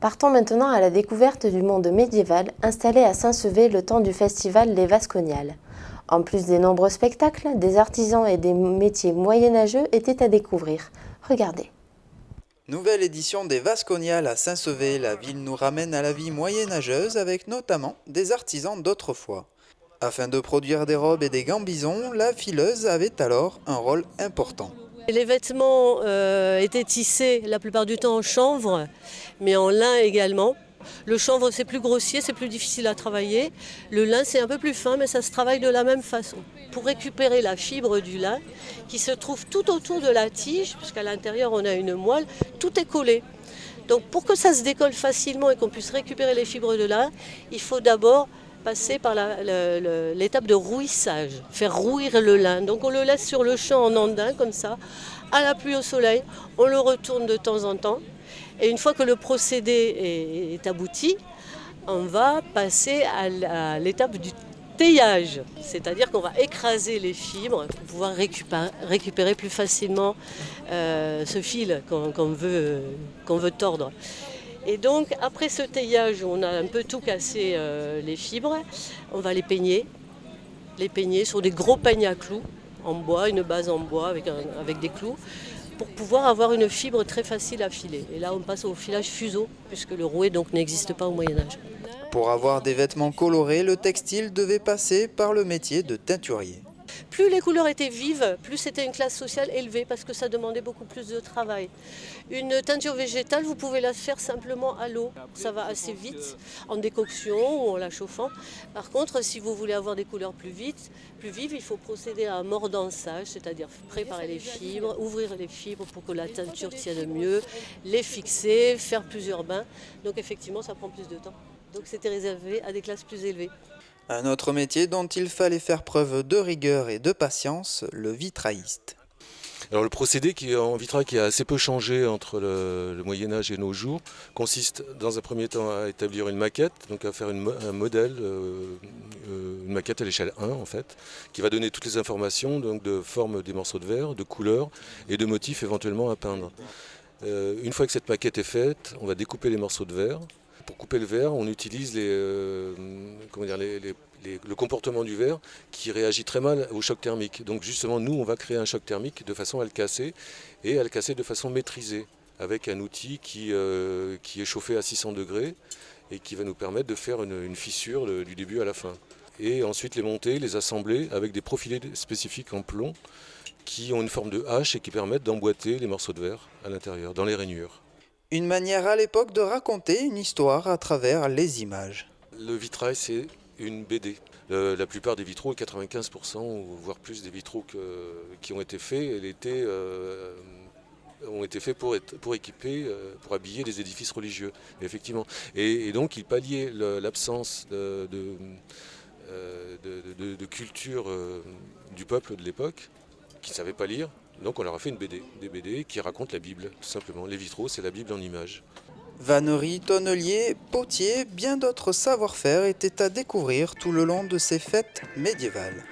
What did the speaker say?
Partons maintenant à la découverte du monde médiéval installé à Saint-Sevé le temps du festival Les Vasconiales. En plus des nombreux spectacles, des artisans et des métiers moyenâgeux étaient à découvrir. Regardez. Nouvelle édition des Vasconiales à Saint-Sevé, la ville nous ramène à la vie moyenâgeuse avec notamment des artisans d'autrefois. Afin de produire des robes et des gambisons, la fileuse avait alors un rôle important. Les vêtements étaient tissés la plupart du temps en chanvre, mais en lin également. Le chanvre c'est plus grossier, c'est plus difficile à travailler. Le lin c'est un peu plus fin, mais ça se travaille de la même façon. Pour récupérer la fibre du lin, qui se trouve tout autour de la tige, puisqu'à l'intérieur on a une moelle, tout est collé. Donc pour que ça se décolle facilement et qu'on puisse récupérer les fibres de lin, il faut d'abord passer par l'étape de rouissage, faire rouir le lin. Donc on le laisse sur le champ en andin comme ça, à la pluie au soleil, on le retourne de temps en temps. Et une fois que le procédé est abouti, on va passer à l'étape du teillage. C'est-à-dire qu'on va écraser les fibres pour pouvoir récupérer plus facilement ce fil qu'on veut tordre. Et donc après ce teillage où on a un peu tout cassé les fibres, on va les peigner sur des gros peignes à clous en bois, une base en bois avec des clous, pour pouvoir avoir une fibre très facile à filer. Et là on passe au filage fuseau, puisque le rouet donc n'existe pas au Moyen-Âge. Pour avoir des vêtements colorés, le textile devait passer par le métier de teinturier. Plus les couleurs étaient vives, plus c'était une classe sociale élevée parce que ça demandait beaucoup plus de travail. Une teinture végétale, vous pouvez la faire simplement à l'eau. Ça va assez vite, en décoction ou en la chauffant. Par contre, si vous voulez avoir des couleurs plus vives, il faut procéder à un mordançage, c'est-à-dire préparer les fibres, ouvrir les fibres pour que la teinture tienne mieux, les fixer, faire plusieurs bains. Donc effectivement, ça prend plus de temps. Donc c'était réservé à des classes plus élevées. Un autre métier dont il fallait faire preuve de rigueur et de patience, le vitrailliste. Alors le procédé en vitrail qui a assez peu changé entre le Moyen-Âge et nos jours consiste dans un premier temps à établir une maquette, donc à faire un modèle, une maquette à l'échelle 1 en fait, qui va donner toutes les informations donc de forme des morceaux de verre, de couleurs et de motifs éventuellement à peindre. Une fois que cette maquette est faite, on va découper les morceaux de verre. Pour couper le verre, on utilise le comportement du verre qui réagit très mal au choc thermique. Donc justement, nous, on va créer un choc thermique de façon à le casser et à le casser de façon maîtrisée avec un outil qui est chauffé à 600 degrés et qui va nous permettre de faire une fissure du début à la fin. Et ensuite les monter, les assembler avec des profilés spécifiques en plomb qui ont une forme de hache et qui permettent d'emboîter les morceaux de verre à l'intérieur, dans les rainures. Une manière à l'époque de raconter une histoire à travers les images. Le vitrail, c'est une BD. La plupart des vitraux, 95% ou voire plus des vitraux qui ont été faits, ont été faits pour équiper, pour habiller des édifices religieux, effectivement. Et donc, ils palliaient l'absence de culture du peuple de l'époque, qui ne savait pas lire. Donc on leur a fait des BD qui racontent la Bible, tout simplement. Les vitraux, c'est la Bible en images. Vannerie, tonnelier, potier, bien d'autres savoir-faire étaient à découvrir tout le long de ces fêtes médiévales.